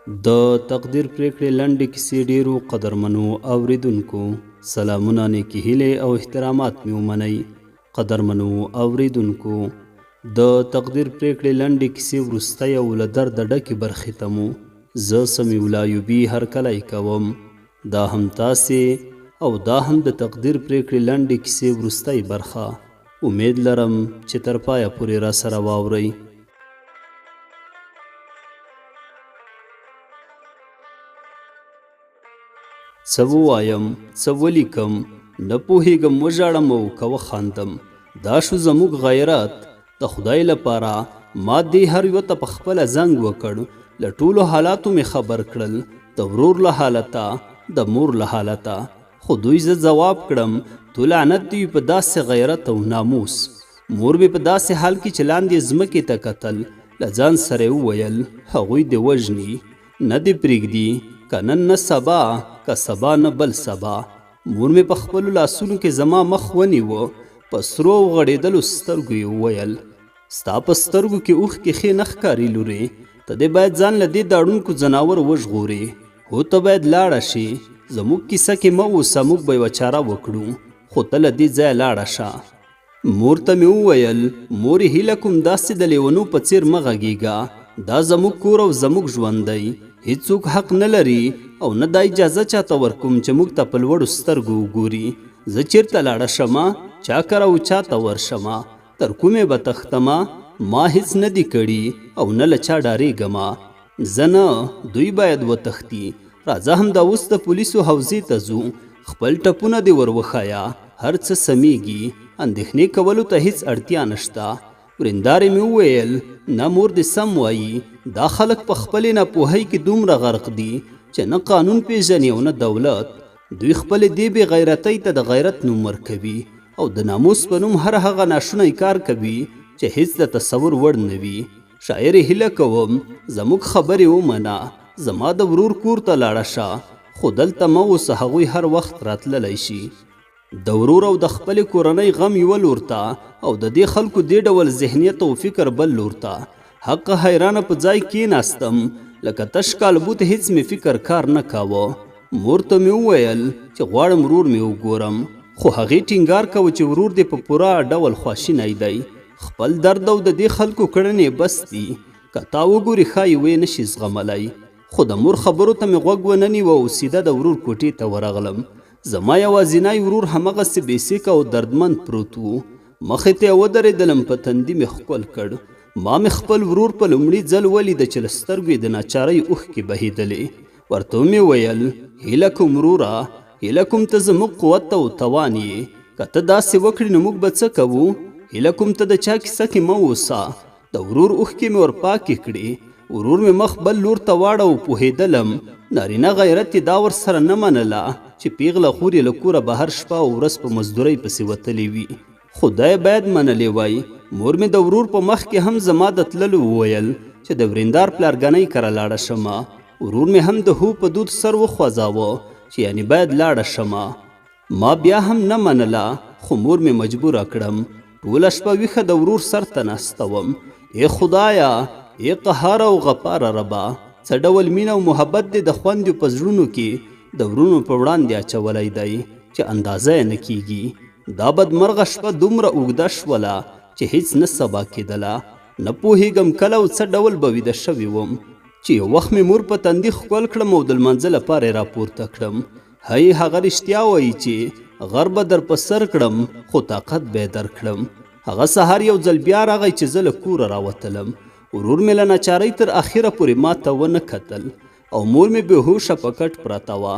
د تقدیر پریکړې لنډې کیسې ډیرو قدرمنو اوریدونکو سلامونه نیکې هیلې او احترامات مې ومنئ. قدرمنو اوریدونکو د تقدیر پریکړې لنډې کیسې وروستی او له درده ډکې برخې ته مو زه سمیع الله ایوبي هرکلی کوم. دا هم تاسې او دا هم د تقدیر پریکړې لنډې کیسې وروستی برخه. امید لرم چې تر پایه پورې راسره واورئ. څه ووایم، څه ولیکم، نه پوهېږم، وژاړم او که وخاندم. دا شو زموږ غیرت. د خدای لپاره ما دې هر یوه ته په خپله زنګ وکړ. له ټولو حالاتو مې خبر کړل، د ورور له حالته، د مور له حالته. خو دوی زه ځواب کړم تو لعنت دې وي په داسې غیرت او ناموس. مور مې په داسې حال کې چې لاندې ځمکې ته کتل، له ځان سره یې وویل هغوی دې وژني، نه دې پرېږدي، که نن نه سبا، که سبا نه بل سبا. مور مې په خپلو لاسونو کې زما مخ ونیوه، په سرو او غړېدلو سترګو یې وویل ستا په سترګو کې اوښکې ښې نه ښکاري لورې، ته دې باید ځان له دې داړونکو ځناور وژغورې. هو ته باید لاړه شې، زموږ کیسه کې مه اوسه، موږ به یوه چاره وکړو، خو ته له دې ځایه لاړه شه. مور ته مې وویل مورې هیله کوم داسې د لیونو په څیر مه غږېږه، دا زموږ کور او زموږ ژوند دی، هیڅوک حق نه لري او نه دا اجازه چاته ورکوم چې موږ ته په لوړو سترګو وګوري. زه چیرته لاړه شمه، چا کره او چاته ورشمه، تر کومې به تښتمه، ما هیڅ نه دي کړي او نه له چا ډارېږمه. زه نه، دوی باید وتښتي. راځه همدا اوس د پولیسو حوزې ته ځو، خپل ټپونه دې ور وښایه، هر څه سمیږي، اندېښنې کولو ته هیڅ اړتیا نشته. ورېندارې مې وویل نه مور دې سم وایي، دا خلک په خپلې ناپوهۍ کې دومره غرق دي چې نه قانون پیژني او نه دولت. دوی خپلې دې بې غیرتۍ ته د غیرت نوم ورکوي او د ناموس په نوم هر هغه ناشونی کار کوي چې هیڅ د تصور وړ نه وي. شاعر هیله کوم زموږ خبرې ومنه، زما د ورور کور ته لاړه شه، خو دلته مه اوسه، هغوی هر وخت راتللی شي. د ورور او د خپلې کورنۍ غم یوه لور ته او د دې خلکو دې ډول ذهنیت او فکر بل لور ته. حق حیرانه په ځای کېناستم، لکه تش کالبوت هیڅ مې فکر کار نه کاوه. مور ته مې وویل چې غواړم ورور مې وګورم، خو هغې ټینګار کوه چې ورور دې په پوره ډول خواشینی دی، خپل درد او د دې خلکو کړنې بس دي، که تا وګوري ښایي ویې نشي زغملی. خو د مور خبرو ته مې غوږ ونه نیوه او سیده د ورور کوټې ته ورغلم. زما یوازینی ورور همغسې بیسیکه او دردمند پروت و. مخې ته یې ودرېدلم، په تندي مې ښکل کړ. ما مې خپل ورور په لومړي ځل ولیده چې له سترګو یې د ناچارۍ اوښکې بهېدلې. ورته مې ویل هیله کوم وروره، هیله کوم ته زموږ قوت او توان یې، که ته داسې وکړې نو موږ به څه کوو؟ هیله کوم ته د چا کیسه کې مه اوسه. د ورور اوښکې مې ورپاکې کړې. ورور مې مخ بل لور ته واړه او پوهېدلم نارینه غیرت یې دا ورسره نه منله چې پیغله خور یې له کوره بهر شپه او ورځ په مزدورۍ پسې وتلې وي. خدای باید منلی وای. مور مې د ورور په مخ کې هم زما د تللو وویل چې د ورېندار پلارګنۍ کره لاړه شمه. ورور مې هم د هو په دود سر وخوځاوه چې یعنې باید لاړه شمه. ما بیا هم نه منله، خو مور مې مجبوره کړم. ټوله شپه ویښه د ورور سر ته ناسته وم. ای خدایه، ای قهار او غفاره ربه، څه ډول مینه او محبت دې د خویندو په زړونو کې د ورونو په وړاندې اچولی دی چې اندازه یې نه کیږي. دا بدمرغه شپه دومره اوږده شوله چې هیڅ نه سبا کېدله. نه پوهېږم کله او څه ډول به ویده شوې وم چې یو وخت مې مور په تندي ښکل کړم او د لمانځه لپاره یې راپورته کړم. هی هغه رښتیا وایي چې غر به در په سر کړم خو طاقت به یې درکړم. هغه سهار یو ځل بیا راغی چې زه له کوره راوتلم. ورور مې له ناچارۍ تر اخره پورې ما ته ونه کتل او مور مې بېهوشه په کټ پرته وه.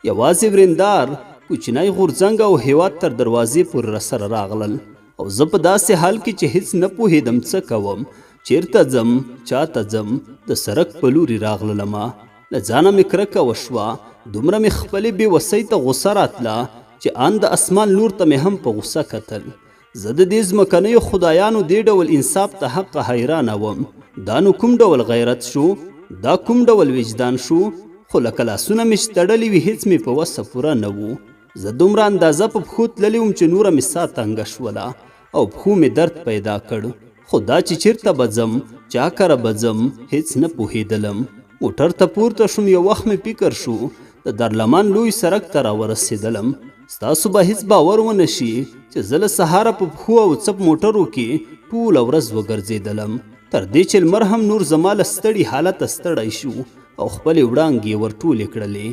یوازې ورېندار، کوچنی غورځنګ او هیواد تر دروازې پورې راسره راغلل او زه په داسې حال کې چې هیڅ نه پوهېدم څه کوم، چیرته ځم، چاته ځم. د سړک په لوري راغللمه، له ځانه مې کرکه وشوه. دومره مې خپلې بېوسۍ ته غوسه راتله چې ان د اسمان لور ته مې هم په غوسه کتل. زه د دې ځمکنیو خدایانو دې ډول انصاف ته حق حیرانه وم. دا نو کوم ډول غیرت شو؟ دا کوم ډول وجدان شو؟ خو لکه لاسونه مې چې تړلي وي هیڅ مې په وسه پوره نه وو. زه دومره اندازه په پښو تللی وم چې نوره مې ساه تنګه شوله او پښو مې درد پیدا کړ. خو دا چې چیرته به ځم، چا کره به ځم، هیڅ نه پوهېدلم. موټر ته پورته شوم. یو وخت مې فکر شو د درلمان لوی سړک ته راورسېدلم. ستاسو به هیڅ باور ونه شي چې زه له سهاره په پښو او څپ موټرو کې ټوله ورځ وګرځېدلم، تر دې چې لمر هم نور زما له ستړي حالته ستړی شو او خپلې وړانګې یې ور ټولې کړلې.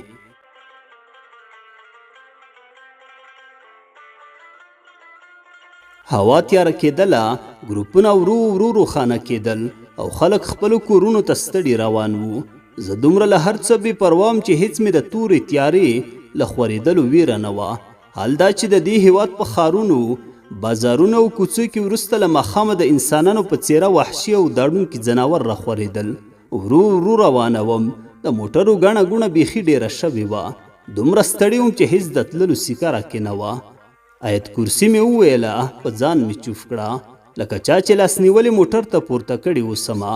هوا تیاره کېدله، ګروپونه ورو ورو روښانه کېدل او خلک خپلو کورونو ته ستړي روان وو. زه دومره له هر څه بې پروا وم چې هیڅ مې د تورې تیارې له خورېدلو ویره نه وه. حال دا چې د دې هېواد په ښارونو، بازارونو او کوڅو کې وروسته له ماښامه د انسانانو په څېره وحشي او داړونکي ځناور راخورېدل. ورو ورو روانه وم. د موټرو ګڼه ګوڼه بیخي ډېره شوې وه. دومره ستړی وم چې هیڅ د تللو سیکه راکې نه وه. آیت کرسي مې وویله، په ځان مې چوف کړه لکه چا چې لاس نیولې موټر ته پورته کړي اوسمه.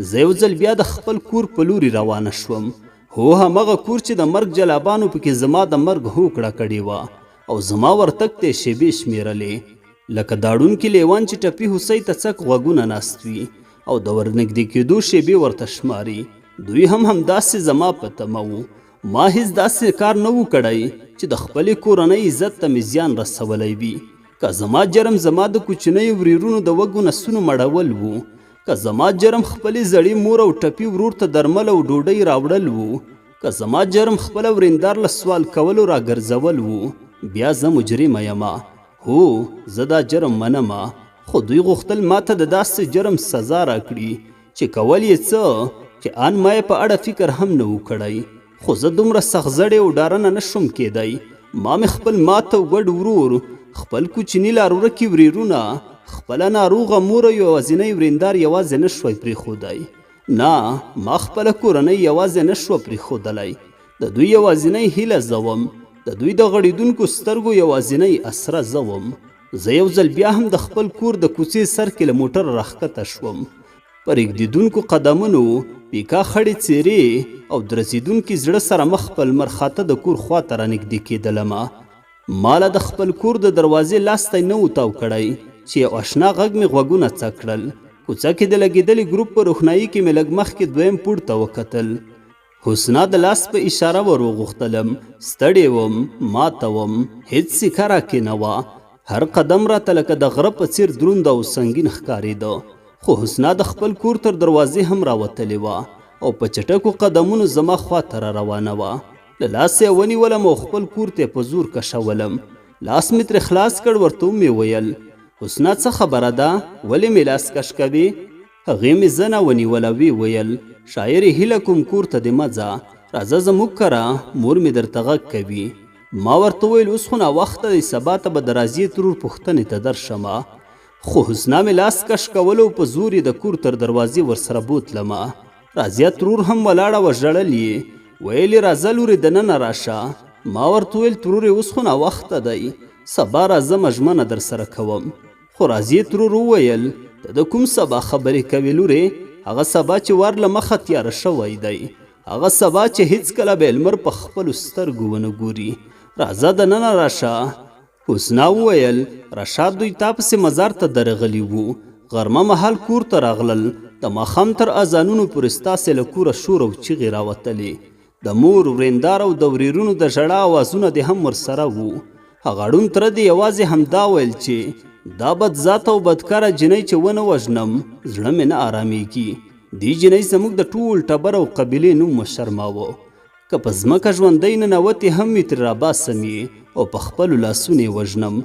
زه یو ځل بیا د خپل کور په لوري روانه شوم. هو همغه کور چې د مرګ جلابانو پکې زما د مرګ هوکړه کړې وه او زما ورتګ ته یې شیبې شمېرلې لکه داړونکي لیوان چې ټپي هوسۍ ته څک غوږونه ناست وي او د ورنږدې کېدو شیبې ورته شماري. دوی هم همداسې زما په تمه وو. ما هیڅ داسې کار نه و کړی چې د خپلې کورنۍ عزت ته مې زیان رسولی وي. که زما جرم زما د کوچنیو ورېرونو د وږو نسونو مړول وو، که زما جرم خپلې زړې مور او ټپي ورور ته درمل او ډوډۍ راوړل وو، که زما جرم خپله ورېندار له سوال کولو راګرځول وو، بیا زه مجرمه یمه. هو، زه دا جرم منمه، خو دوی غوښتل ماته د داسې جرم سزا راکړي چې کول یې څه چې ان ما یې په اړه فکر هم نه و کړی. خو زه دومره سخزړې او ډارنه نه شوم کېدی. ما مې خپل ماته او ګډ ورور، خپل کوچني لارورکي ورېرونه، خپله ناروغه مور او یوازینی ورېندار یوازې نه شوی پرېښودی. نه، ما خپله کورنۍ یوازې نه شوه پرېښودلی. د دوی یوازینی هیله زه وم، د دوی د غړېدونکو سترګو یوازینی اسره زه وم. زه یو ځل بیا هم د خپل کور د کوڅې سر کې له موټر راښکته شوم. په رېږدېدونکو قدمونو، پیکا خړې څېرې او درزېدونکي زړه سره مخ په لمر خاته د کور خواته رانږدې کېدلمه. ما له د خپل کور د دروازې لاستی نه و تاو کړی چې یو اشنا غږ مې غوږونه څک کړل. کوڅه کې د لګېدلي ګروپ په روښنایي کې مې لږ مخکې دویم پوړ ته وکتل. حسنا د لاس په اشاره ور وغوښتلم. ستړی وم، ماته وم، هېڅ سیکه راکې نه وه. هر قدم راته لکه د غره په څېر دروند او سنګین ښکارېده. خو حسنا د خپل کور تر دروازې هم راوتلې وه او په چټکو قدمونو زما خواته را روانه وه. له لاسه یې ونیولم او خپل کور ته یې په زور کشولم. لاس مې ترې خلاص کړ. ورته مې ویل، حسنا څه خبره ده؟ ولې مې لاس کش کوې؟ هغې مې زنه ونیوله. وی ویل، شاعر هیله کوم کور ته دې مه ځه، راځه زموږ کره، مور مې درته غږ کوي. ما ورته ویل، اوس خو ناوخته دی، سبا ته به د راځې ترور پوښتنې ته درشمه. خو حسنا مې لاس کش کولو په زور یې د کور تر دروازې ورسره بوتلمه. راځیه ترور هم ولاړه وه، ژړل یې. ویل یې، راځه لورې دننه راشه. ما ورته ویل، ترورې اوس خو ناوخته دی، سبا راځم ژمنه در سره کوم. خو راځې ترور وویل، ته د کوم سبا خبرې کوې لورې؟ هغه سبا چې ور له مخه تیاره شوی دی، هغه سبا چې هیڅکله به لمر په خپلو سترګو ونه ګوري. راځه دننه راشه. حسنا وویل، رشاد دوی تا پسې مزار ته درغلي وو. غرمه مهال کور ته راغلل. د ماښام تر اذانونو پورې ستاسې له کوره شور او چیغې راوتلې. د مور، ورېندار او د ورېرونو د ژړا اوازونه دې هم ورسره وو. هغه ړوند تره دې یوازې همدا ویل چې دا بد ذاته او بدکاره جنۍ چې ونه وژنم، زړه مې نه آرامیږي. دې جنۍ زموږ د ټول ټبر او قبیلې نوم وشرماوه. که په ځمکه ژوندی ننوتې هم مې ترې راباسم یې او په خپلو لاسونو یې وژنم.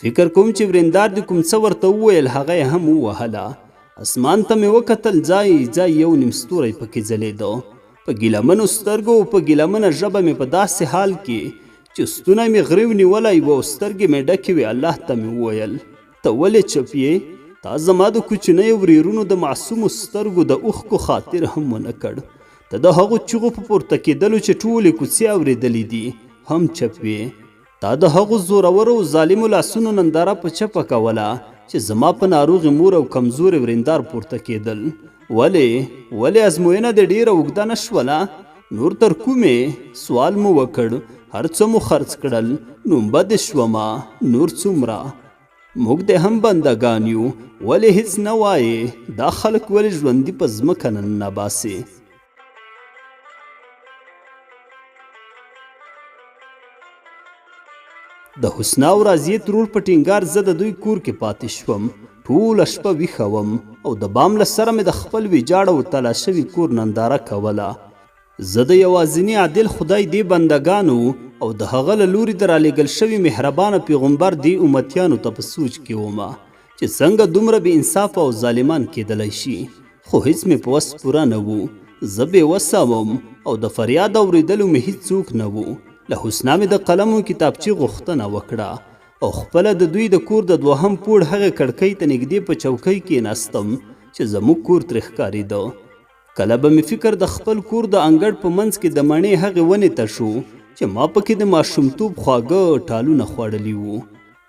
فکر کوم چې ورېندار دې کوم څه ورته وویل، هغه یې هم ووهله. اسمان ته مې وکتل، ځای ځای یو نیم ستوری پکې ځلېده. په ګیلمنو سترګو او په ګیلمنه ژبه مې په داسې حال کې چې ستونی مې غریو نیولی و او سترګې مې ډکې وې، الله ته مې وویل، ته ولې چپ یې؟ تا زما د کوچنیو ورېرونو د معصومو سترګو د اوښکو خاطر هم ونه کړ. ته د هغو چیغو په پورته کېدلو چې ټولې کوڅې اورېدلې دي هم چپ وې. تا د هغو زورورو او ظالمو لاسونو ننداره په چپه کوله چې زما په ناروغې مور او کمزورې ورېندار پورته کېدل. ولې ازموینه دې ډېره اوږده نه شوله؟ نور تر کومې؟ سوال مو وکړ. هر څه مو خرڅ کړل، نوم بد شومه، نور څومره؟ موږ دې هم بندګان یو، ولې هیڅ نه وایې؟ دا خلک ولې ژوندي په ځمکه نه نباسې؟ د حسنا او راضیې ترور په ټینګار زه د دوی کور کې پاتې شوم. ټوله شپه ویښه وم او د بام له سره مې د خپل ویجاړ او تلا شوي کور ننداره کوله. زه د یوازیني عادل خدای دې بندګانو او د هغه له لوري د رالیږل شوي مهربانه پیغمبر دې امتیانو ته په سوچ کې ومه چې څنګه دومره بې انصافه او ظالمان کېدلی شي. خو هیڅ مې په وس پوره نه وو. زه بېوسه وم او د فریاد اورېدلو مې هیڅ څوک نه وو. له حسنا مې د قلم او کتابچې غوښتنه وکړه او خپله د دوی د کور د دوهم پوړ هغې کړکۍ ته نږدې په چوکۍ کېناستم چې زموږ کور ترې ښکارېده. کله به مې فکر د خپل کور د انګړ په منځ کې د مڼې هغې ونې ته شو چې ما پکې د ماشومتوب خواږه ټالونه خوړلي وو،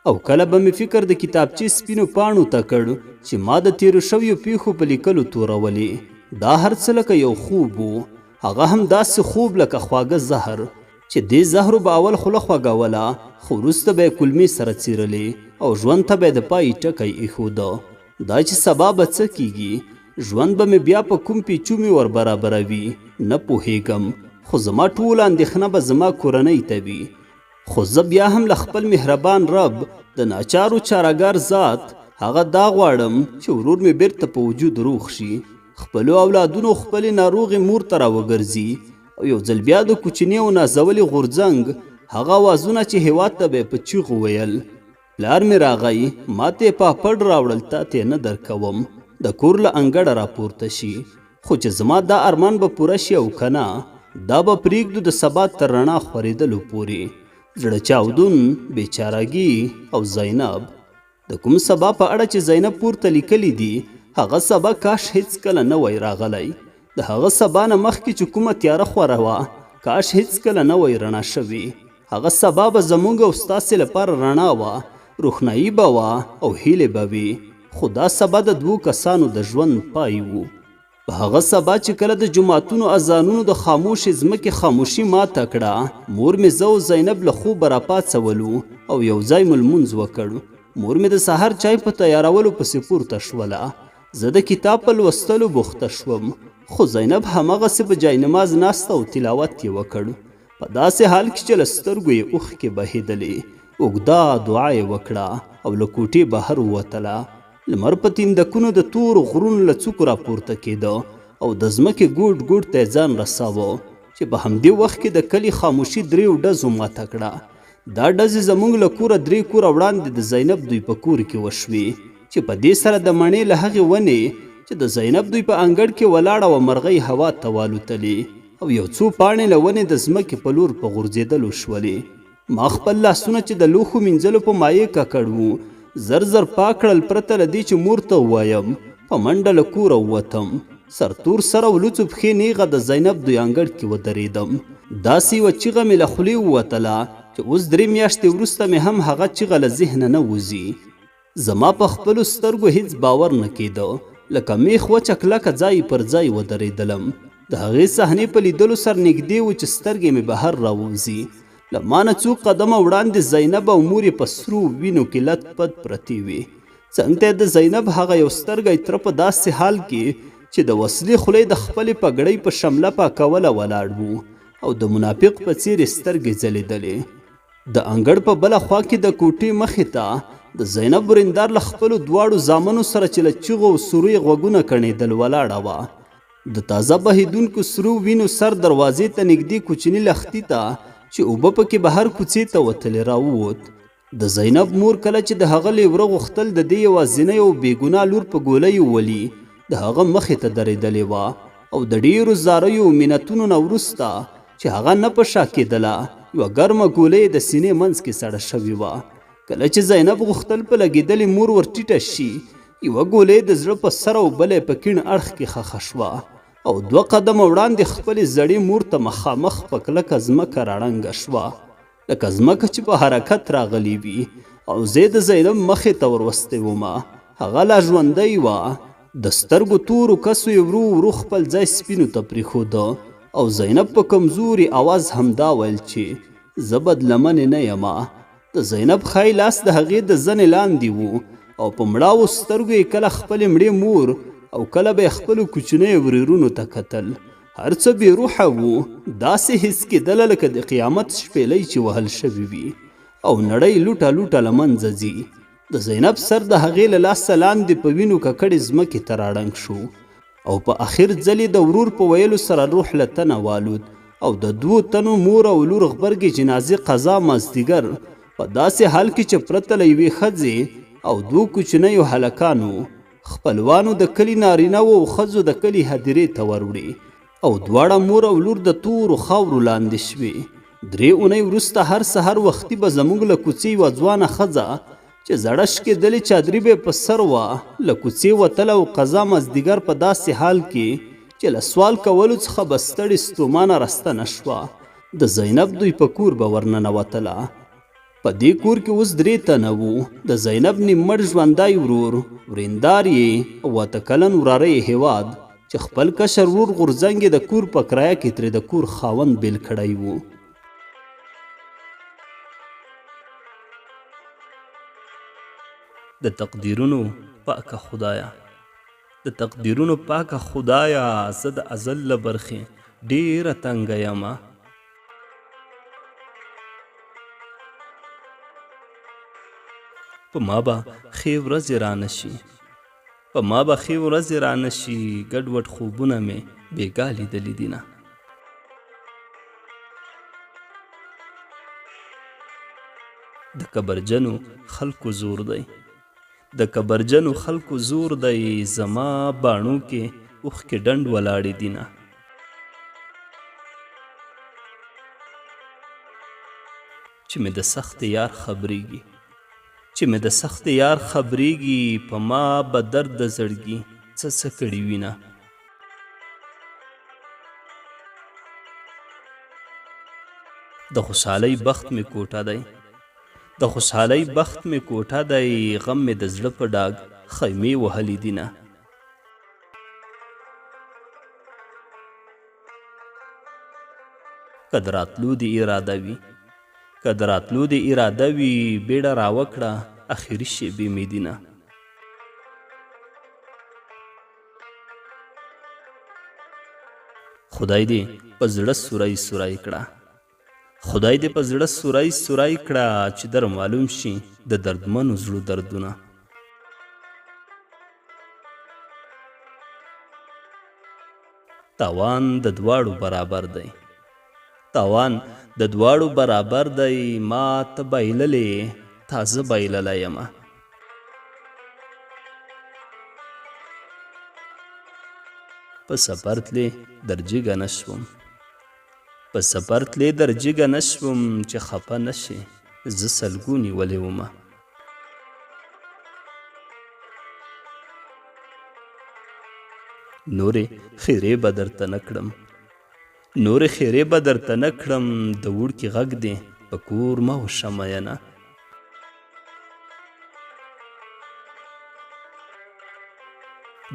او کله به مې فکر د کتابچې سپینو پاڼو ته کړ چې ما د تیرو شویو پیښو په لیکلو تورولې. دا هر څه لکه یو خوب و، هغه هم داسې خوب لکه خواږه زهر چې دې زهرو به اول خوله خوږوله خو وروسته به یې کلمې سره څیرلې او ژوند ته به یې د پای ټکی ایښوده. دا چې سبا به څه کیږي، ژوند به مې بیا په کوم پیچومې ور برابروي نه پوهیږم، خو زما ټوله اندېښنه به زما کورنۍ ته وي. خو زه بیا هم له خپل مهربان رب د ناچارو چارهګار ذات هغه دا غواړم چې ورور مې بیرته په وجود روغ شي، خپلو اولادونو خپلې ناروغې مور ته راوګرځي او یو ځل بیا د کوچني او نازولي غورځنګ هغه اوازونه چې هېواد ته به یې په چیغو ویل، پلار مې راغی ما ته یې پاپړ راوړل تا ته یې نه درکوم، د کور له انګړه راپورته شي. خو چې زما دا ارمان به پوره شي او که نه، دا به پرېږدو د سبا تر رڼا خورېدلو پورې. زړه چاودون، بېچارهګي او زینب. د کوم سبا په اړه چې زینب پورته لیکلی دي، هغه سبا کاش هیڅکله نه وی راغلی. د هغه سبا نه مخکې چې کومه تیاره خوره وه، کاش هیڅکله نه وی رڼا شوې. هغه سبا به زموږ او ستاسې لپاره رڼا وه، روښنایي به وه او هیلې به وي. خو دا سبا د 2 کسانو د ژوند پای و. په هغه سبا چې کله د جوماتونو اذانونو د خاموشې ځمکې خاموشي ماته کړه، مور مې زه او زینب له خوبه راپاڅولو او یو ځای مو لمونځ وکړ. مور مې د سهار چای په تیارولو پسې پورته شوله. زه د کتاب په لوستلو بوخته شوم، خو زینب هماغسې په جاینماز ناسته او تلاوت یې وکړ، په داسې حال کې چې له سترګو یې اوښکې بهېدلې. اوږده دعا یې وکړه او له کوټې بهر ووتله. لمر په تیندکونو د تورو غرونو له څوکو راپورته کېده او د ځمکې ګوټ ګوټ ته یې ځان رساوه چې په همدې وخت کې د کلي خاموشي 3 ډزو ماته کړه. دا ډزې زموږ له کوره 3 کوره وړاندې د زینب دوی په کور کې وشوې چې په دې سره د مڼې له هغې ونې چې د زینب دوی په انګړ کې ولاړه وه مرغۍ هوا ته والوتلې او یو څو پاڼې له ونې د ځمکې په لور په غورځېدلو شولې. ما خپل لاسونه چې د لوښو مینځلو په مایع ککړ وو زر زر پاک کړل، پرته له دې چې مور ته ووایم. په منډه له کوره ووتم، سرتور سره او لوڅو پښې نیغه د زینب دوی انګړ کې ودرېدم. داسې یوه چیغه مې له خولې ووتله چې اوس 3 میاشتې وروسته مې هم هغه چیغه له ذهنه نه وځي. زما په خپلو سترګو هیڅ باور نه کېده، لکه میخ وچه کلکه ځای پر ځای ودرېدلم. د هغې صحنې په لیدلو سر نږدې و چې سترګې مې بهر راووځي. له ما نه څو قدمه وړاندې زینب او مور یې په سرو وینو کې لت پت پرتې وې. څنګ ته د زینب هغه یو سترګی تره په داسې حال کې چې د وسلې خولې د خپلې پګړۍ په شمله پاکوله ولاړ وو او د منافق په څېر یې سترګې ځلېدلې. د انګړ په بله خوا کې د کوټې مخې ته د زینب ورندار له خپلو 2 زامنو سره چې له چیغو او سورو یې غوږونه کڼېدل ولاړه وه. د تازه بهیدونکو سرو وینو سر دروازې ته نږدې کوچني لښتي ته چې اوبه پکې بهر کوڅې ته وتلې راووت. د زینب مور کله چې د هغه لیوره غوښتل د دې یوازینۍ او بېګناه لور په ګولۍ وولي، د هغه مخې ته درېدلې وه او د ډېرو زاریو او منتونو نه وروسته چې هغه نه په شا کېدله، یوه ګرمه ګولۍ د سینې منځ کې سړه شوې وه. کله چې زینب غوښتل په لګېدلې مور ور ټیټه شي، یوه ګولۍ د زړه په سر او بله په کیڼ اړخ کې ښخه شوه او 2 قدمه وړاندې خپلې زړې مور ته مخامخ په کلکه ځمکه راړنګه شوه، لکه ځمکه چې په حرکت راغلې وي. او زه د زینب مخې ته وروستی ومه، هغه لا ژوندۍ وه. د سترګو تورو کسو یې ورو ورو خپل ځای سپینو ته پرېښوده او زینب په کمزوري آواز همدا ویل چې زه بدلمنې نه یمه. د زینب ښی لاس د هغې د زنې لاندې و او په مړاوو سترګو یې کله خپلې مړې مور او کله به یې خپلو کوچنیو ورېرونو ته کتل. هر څه بې روحه و، داسې حس کېدله لکه د قیامت شپېلۍ چې وهل شوې وي او نړۍ لوټه لوټه له منځه ځي. د زینب سر د هغې له لاسه لاندې په وینو ککړې ځمکې ته راړنګ شو او په اخر ځل د ورور په ویلو سره روح له تنه والود او د 2 تنو مور او لور غبرګې جنازې قضا مازدیګر په داسې حال کې چې پرته له یوې ښځې او 2 کوچنیو هلکانو خپلوانو د کلي نارینهو او ښځو د کلي هدیرې ته وروړي او دواړه مور او لور د تورو خاورو لاندې شوې. 3 اونۍ وروسته هر سهار وختي به زموږ له کوڅې یوه ځوانه ښځه چې زړه شکېدلې چادري به یې په سر وه له کوڅې وتله او قضا مازدیګر په داسې حال کې چې له سوال کولو څخه به ستړې ستومانه راستنه شوه. د زینب دوی په کور به ورننوتله. په دې کور کې اوس 3 تنه وو. د زینب نیممړ ژوندی ورور، ورېندار یې او 8 کلن وراره یې هېواد چې خپل کشر ورور غورځنګ یې د کور په کرایه کې ترې د کور خاوند بیل کړی و. د تقدیرونو پاکه خدایا، د تقدیرونو پاکه خدایا، زه د ازل له برخې ډېره تنګه یمه. په ما به ښې ورځې رانشي، په ما به ښې ورځې رانشي، ګډوډ خوبونه مې بېګا لیدلي دینه. د کبرجنو خلکو زور دی، د کبرجنو خلکو زور دی، زما باڼو کې اوښکې ډنډ ولاړې دینه. چې مې د سخت یار خبرېږي، چې مې د سخت یار خبرېږي، په ما به درد د زړګي څه کړي وینه. د خوشحالۍ بخت مې کوټه دی، د خوشحالۍ بخت مې کوټه دی، غم مې د زړه په ډاګ خیمې وهلې دینه. که د راتلو دې اراده وي، که د راتلو دې اراده وي، بیړه راوکړه اخري شېبې مې دینه. خدای دې په زړه سوری سوری کړه، خدای دې په زړه سوری سوری کړه، چې در معلوم شي د دردمنو زړو دردونه. تاوان د دواړو برابر دی، تاوان د دواړو برابر دی، ما ته بایللې تازه بایللی یمه. په سفر تلې در جګه نه شوم، په سفر تلې در جګه نه شوم، چې خفه نه شې زه سلګو نیولې ومه. نورې خیرې به درته نه کړم، نورې خیرې به درته نه کړم، د وړکي غږ دې په کور مه وشه مینه.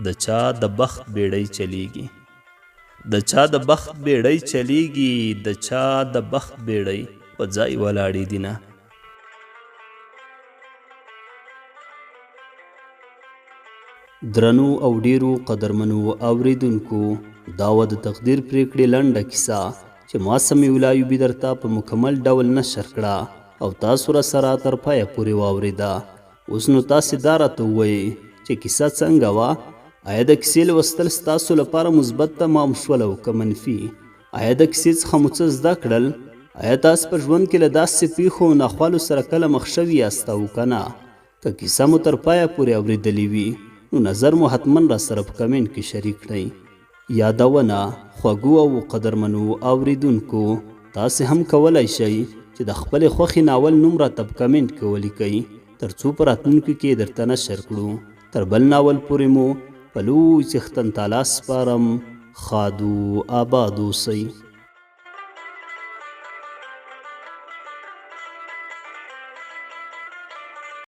د چا د بخت بیړۍ چلیږي، د چا د بخت بیړۍ چلیږي، د چا د بخت بیړۍ په ځای ولاړې دینه. درنو او ډیرو قدرمنو اوریدونکو، دا وه د تقدیر پریکړې لنډه کیسه چې ما سمیع الله ایوبي درته په مکمل ډول نشر کړه او تاسو راسره تر پایه پورې واورېده. اوس نو تاسې دا راته ووایئ چې کیسه څنګه وه؟ آیا د کیسې لوستل ستاسو لپاره مثبت تمام شول او که منفي؟ آیا د کیسې څخه مو څه زده کړل؟ آیا تاسو په ژوند کې له داسې پیښو او ناخوالو سره کله مخ شوي یاست او که نه؟ که کیسه مو تر پایه پورې اورېدلې وي نو نظر مو حتما را سره په کمنټ کې شریک کړئ. یادونه خوږو او قدرمنو اوریدونکو، تاسې هم کولی شئ چې د خپلې خوښې ناول نوم راته په کمنټ کې ولیکئ تر څو په راتلونکي کې درته نشر کړو. تر بل ناول پورې مو په لوی څښتن تعالی سپارم. ښاد و آباد اوسئ.